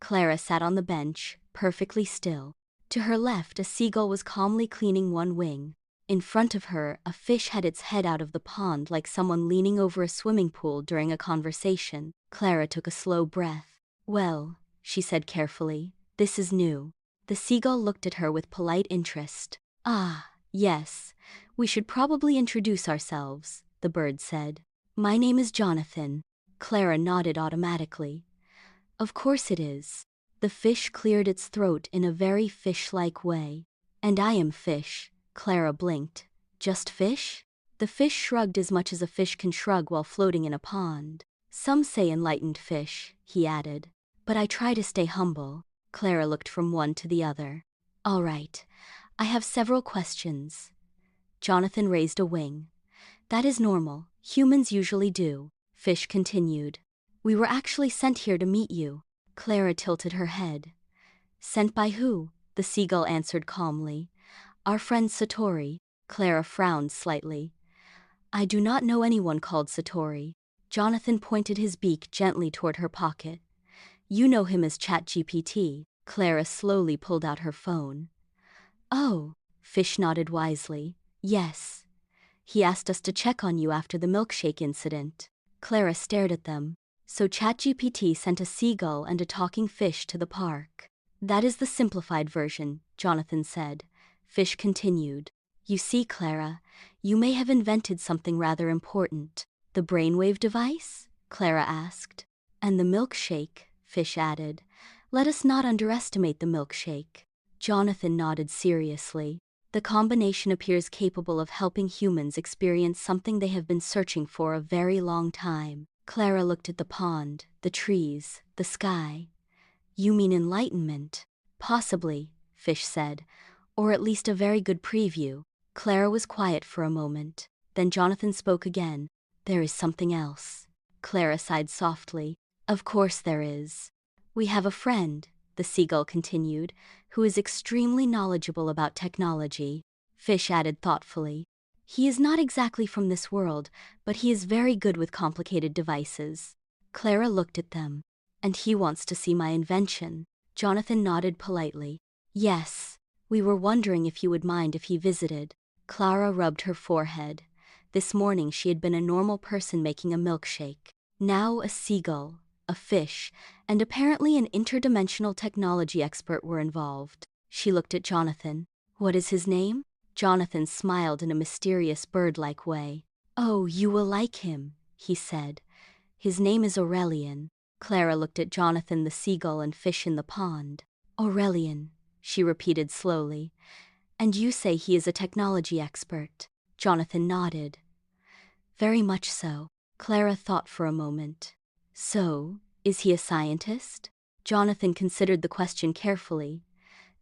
Clara sat on the bench, perfectly still. To her left, a seagull was calmly cleaning one wing. In front of her, a fish had its head out of the pond like someone leaning over a swimming pool during a conversation. Clara took a slow breath. "Well," she said carefully, "this is new." The seagull looked at her with polite interest. "Ah, yes. We should probably introduce ourselves," the bird said. "My name is Jonathan." Clara nodded automatically. "Of course it is." The fish cleared its throat in a very fish-like way. "And I am Fish." Clara blinked. "Just fish?" The fish shrugged as much as a fish can shrug while floating in a pond. "Some say enlightened fish," he added. "But I try to stay humble." Clara looked from one to the other. "All right. I have several questions." Jonathan raised a wing. "That is normal. Humans usually do." Fish continued. "We were actually sent here to meet you." Clara tilted her head. "Sent by who?" The seagull answered calmly. "Our friend Satori." Clara frowned slightly. "I do not know anyone called Satori." Jonathan pointed his beak gently toward her pocket. "You know him as ChatGPT." Clara slowly pulled out her phone. "Oh," Fish nodded wisely. "Yes. He asked us to check on you after the milkshake incident." Clara stared at them. "So ChatGPT sent a seagull and a talking fish to the park." "That is the simplified version," Jonathan said. Fish continued. "You see, Clara, you may have invented something rather important." "The brainwave device?" Clara asked. "And the milkshake," Fish added. "Let us not underestimate the milkshake." Jonathan nodded seriously. "The combination appears capable of helping humans experience something they have been searching for a very long time." Clara looked at the pond, the trees, the sky. "You mean enlightenment?" "Possibly," Fish said, "or at least a very good preview." Clara was quiet for a moment. Then Jonathan spoke again. "There is something else." Clara sighed softly. "Of course there is. We have a friend," the seagull continued, "who is extremely knowledgeable about technology." Fish added thoughtfully. "He is not exactly from this world, but he is very good with complicated devices." Clara looked at them. "And he wants to see my invention." Jonathan nodded politely. "Yes. We were wondering if you would mind if he visited." Clara rubbed her forehead. This morning she had been a normal person making a milkshake. Now a seagull, a fish, and apparently an interdimensional technology expert were involved. She looked at Jonathan. "What is his name?" Jonathan smiled in a mysterious bird-like way. "Oh, you will like him," he said. "His name is Aurelion." Clara looked at Jonathan, the seagull, and fish in the pond. "Aurelion," she repeated slowly. "And you say he is a technology expert?" Jonathan nodded. "Very much so." Clara thought for a moment. "So, is he a scientist?" Jonathan considered the question carefully.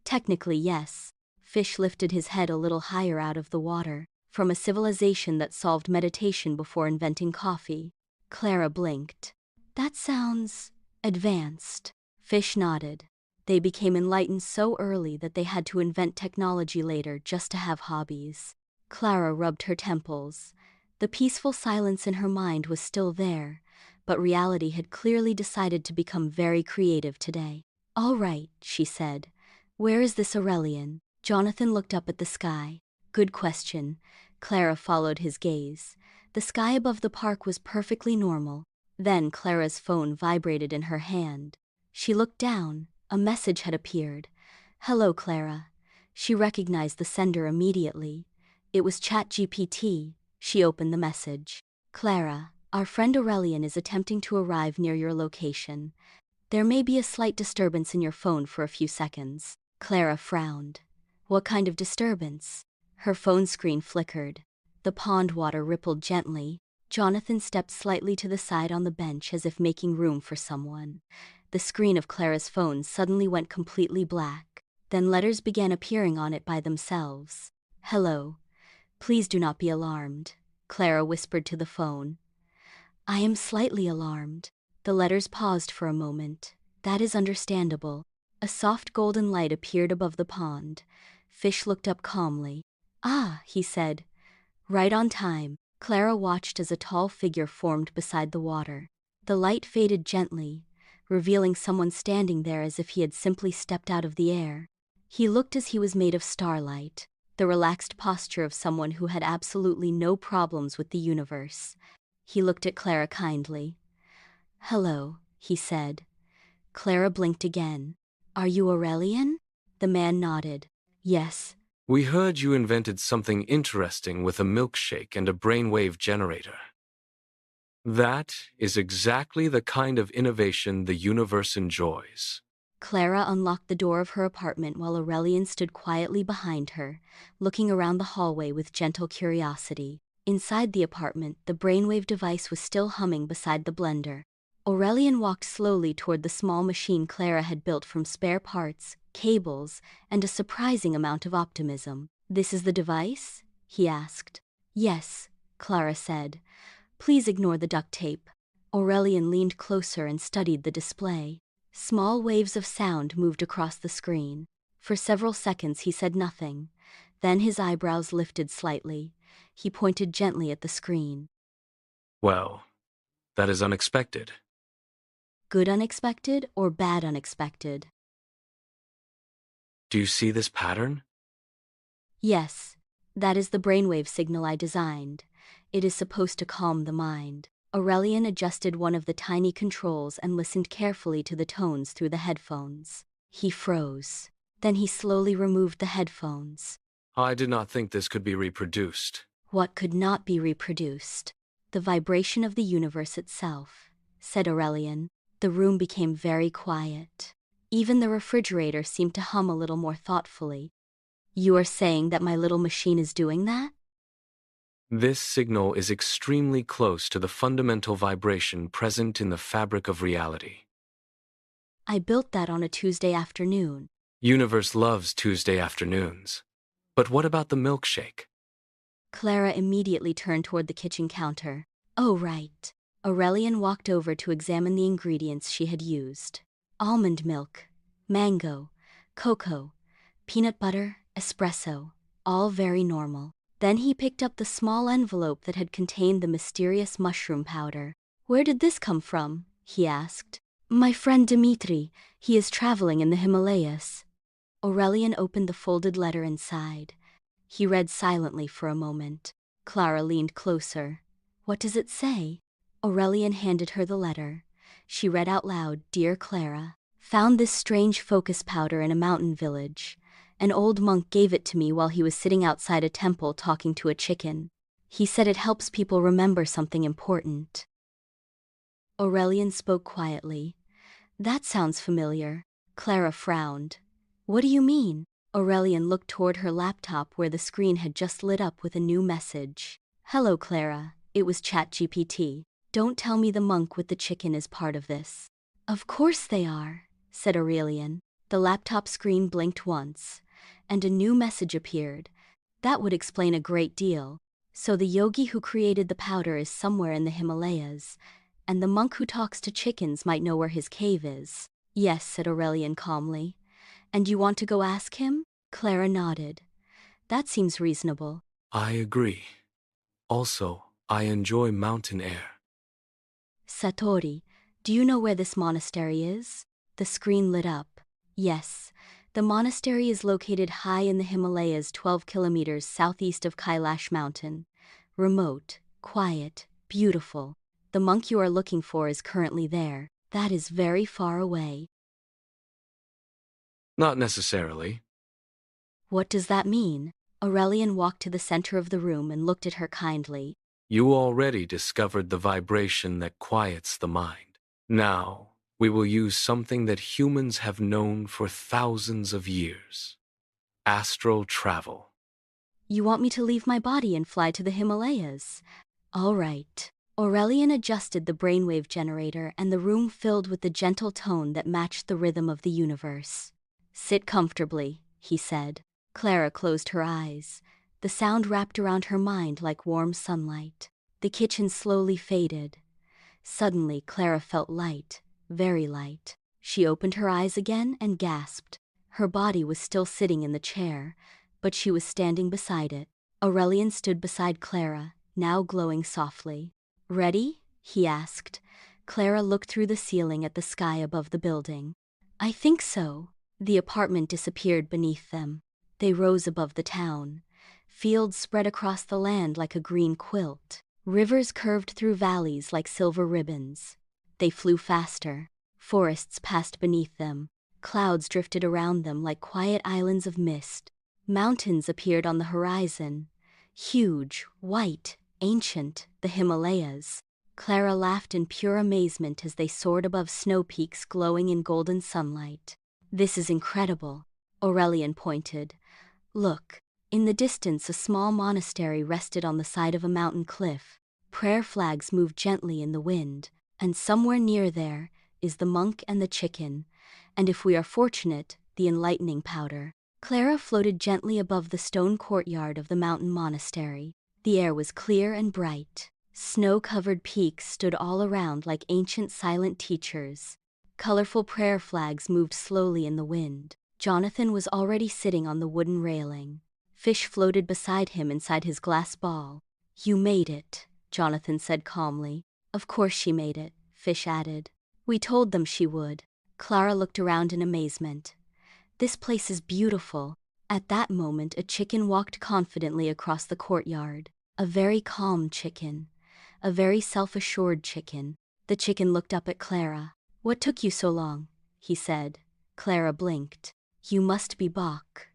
"Technically, yes." Fish lifted his head a little higher out of the water. "From a civilization that solved meditation before inventing coffee." Clara blinked. "That sounds advanced." Fish nodded. "They became enlightened so early that they had to invent technology later just to have hobbies." Clara rubbed her temples. The peaceful silence in her mind was still there, but reality had clearly decided to become very creative today. "All right," she said. "Where is this Aurelion?" Jonathan looked up at the sky. "Good question." Clara followed his gaze. The sky above the park was perfectly normal. Then Clara's phone vibrated in her hand. She looked down. A message had appeared. "Hello, Clara." She recognized the sender immediately. It was ChatGPT. She opened the message. "Clara, our friend Aurelion is attempting to arrive near your location. There may be a slight disturbance in your phone for a few seconds." Clara frowned. "What kind of disturbance?" Her phone screen flickered. The pond water rippled gently. Jonathan stepped slightly to the side on the bench as if making room for someone. The screen of Clara's phone suddenly went completely black. Then letters began appearing on it by themselves. "Hello. Please do not be alarmed," Clara whispered to the phone. "I am slightly alarmed." The letters paused for a moment. "That is understandable." A soft golden light appeared above the pond. Fish looked up calmly. "Ah," he said. "Right on time." Clara watched as a tall figure formed beside the water. The light faded gently. revealing someone standing there as if he had simply stepped out of the air. He looked as he was made of starlight, the relaxed posture of someone who had absolutely no problems with the universe. He looked at Clara kindly. "Hello," he said. Clara blinked again. "Are you Aurelion?" The man nodded. "Yes." We heard you invented something interesting with a milkshake and a brainwave generator. That is exactly the kind of innovation the universe enjoys. Clara unlocked the door of her apartment while Aurelion stood quietly behind her, looking around the hallway with gentle curiosity. Inside the apartment, the brainwave device was still humming beside the blender. Aurelion walked slowly toward the small machine Clara had built from spare parts, cables, and a surprising amount of optimism. "This is the device?" he asked. "Yes," Clara said. "Please ignore the duct tape." Aurelion leaned closer and studied the display. Small waves of sound moved across the screen. For several seconds he said nothing. Then his eyebrows lifted slightly. He pointed gently at the screen. Well, that is unexpected. Good unexpected or bad unexpected? Do you see this pattern? Yes, that is the brainwave signal I designed. It is supposed to calm the mind. Aurelion adjusted one of the tiny controls and listened carefully to the tones through the headphones. He froze. Then he slowly removed the headphones. I did not think this could be reproduced. "What could not be reproduced?" "The vibration of the universe itself," said Aurelion. The room became very quiet. Even the refrigerator seemed to hum a little more thoughtfully. "You are saying that my little machine is doing that?" This signal is extremely close to the fundamental vibration present in the fabric of reality. "I built that on a Tuesday afternoon." Universe loves Tuesday afternoons. But what about the milkshake? Clara immediately turned toward the kitchen counter. "Oh, right." Aurelion walked over to examine the ingredients she had used. Almond milk, mango, cocoa, peanut butter, espresso, all very normal. Then he picked up the small envelope that had contained the mysterious mushroom powder. "Where did this come from?" he asked. "My friend Dimitri, he is traveling in the Himalayas." Aurelion opened the folded letter inside. He read silently for a moment. Clara leaned closer. "What does it say?" Aurelion handed her the letter. She read out loud, "Dear Clara, found this strange focus powder in a mountain village. An old monk gave it to me while he was sitting outside a temple talking to a chicken. He said it helps people remember something important." Aurelion spoke quietly. "That sounds familiar." Clara frowned. "What do you mean?" Aurelion looked toward her laptop where the screen had just lit up with a new message. "Hello, Clara." It was ChatGPT. "Don't tell me the monk with the chicken is part of this." "Of course they are," said Aurelion. The laptop screen blinked once, and a new message appeared. That would explain a great deal. So the yogi who created the powder is somewhere in the Himalayas, and the monk who talks to chickens might know where his cave is. "Yes," said Aurelion calmly. "And you want to go ask him?" Clara nodded. "That seems reasonable." I agree. Also, I enjoy mountain air. "Satori, do you know where this monastery is?" The screen lit up. "Yes. The monastery is located high in the Himalayas 12 kilometers southeast of Kailash Mountain. Remote, quiet, beautiful. The monk you are looking for is currently there. That is very far away." Not necessarily. "What does that mean?" Aurelion walked to the center of the room and looked at her kindly. You already discovered the vibration that quiets the mind. Now, we will use something that humans have known for thousands of years. Astral travel. "You want me to leave my body and fly to the Himalayas?" "All right." Aurelion adjusted the brainwave generator and the room filled with the gentle tone that matched the rhythm of the universe. "Sit comfortably," he said. Clara closed her eyes. The sound wrapped around her mind like warm sunlight. The kitchen slowly faded. Suddenly, Clara felt light, very light. She opened her eyes again and gasped. Her body was still sitting in the chair, but she was standing beside it. Aurelion stood beside Clara, now glowing softly. "Ready?" he asked. Clara looked through the ceiling at the sky above the building. I think so. The apartment disappeared beneath them. They rose above the town. Fields spread across the land like a green quilt. Rivers curved through valleys like silver ribbons. They flew faster. Forests passed beneath them. Clouds drifted around them like quiet islands of mist. Mountains appeared on the horizon. Huge, white, ancient, the Himalayas. Clara laughed in pure amazement as they soared above snow peaks glowing in golden sunlight. This is incredible, Aurelion pointed. Look, in the distance a small monastery rested on the side of a mountain cliff. Prayer flags moved gently in the wind, and somewhere near there is the monk and the chicken, and if we are fortunate, the enlightening powder. Clara floated gently above the stone courtyard of the mountain monastery. The air was clear and bright. Snow-covered peaks stood all around like ancient silent teachers. Colorful prayer flags moved slowly in the wind. Jonathan was already sitting on the wooden railing. Fish floated beside him inside his glass ball. You made it, Jonathan said calmly. Of course she made it, Fish added. We told them she would. Clara looked around in amazement. This place is beautiful. At that moment a chicken walked confidently across the courtyard. A very calm chicken. A very self-assured chicken. The chicken looked up at Clara. What took you so long? He said. Clara blinked. You must be Bach.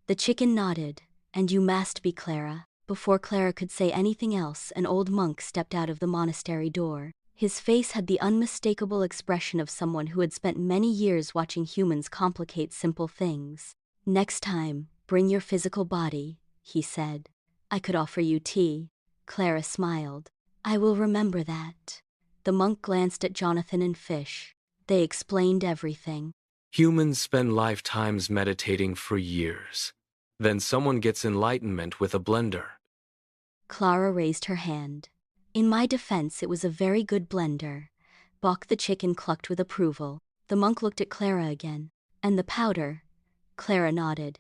The chicken nodded. And you must be Clara. Before Clara could say anything else, an old monk stepped out of the monastery door. His face had the unmistakable expression of someone who had spent many years watching humans complicate simple things. Next time, bring your physical body, he said. I could offer you tea. Clara smiled. I will remember that. The monk glanced at Jonathan and Fish. They explained everything. Humans spend lifetimes meditating for years. Then someone gets enlightenment with a blender. Clara raised her hand. In my defense, it was a very good blender. Bach the chicken clucked with approval. The monk looked at Clara again. And the powder? Clara nodded.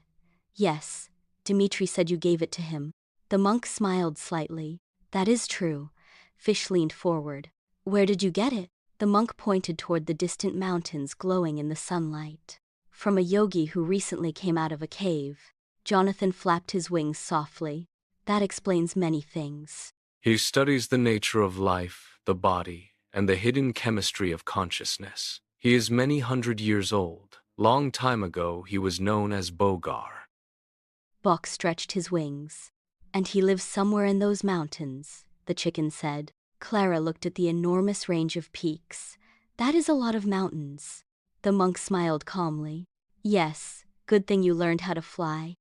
Yes, Dmitri said you gave it to him. The monk smiled slightly. That is true. Fish leaned forward. Where did you get it? The monk pointed toward the distant mountains glowing in the sunlight. From a yogi who recently came out of a cave. Jonathan flapped his wings softly. That explains many things. He studies the nature of life, the body, and the hidden chemistry of consciousness. He is many hundred years old. Long time ago, he was known as Bogar. Bach stretched his wings. And he lives somewhere in those mountains, the chicken said. Clara looked at the enormous range of peaks. That is a lot of mountains. The monk smiled calmly. Yes, good thing you learned how to fly.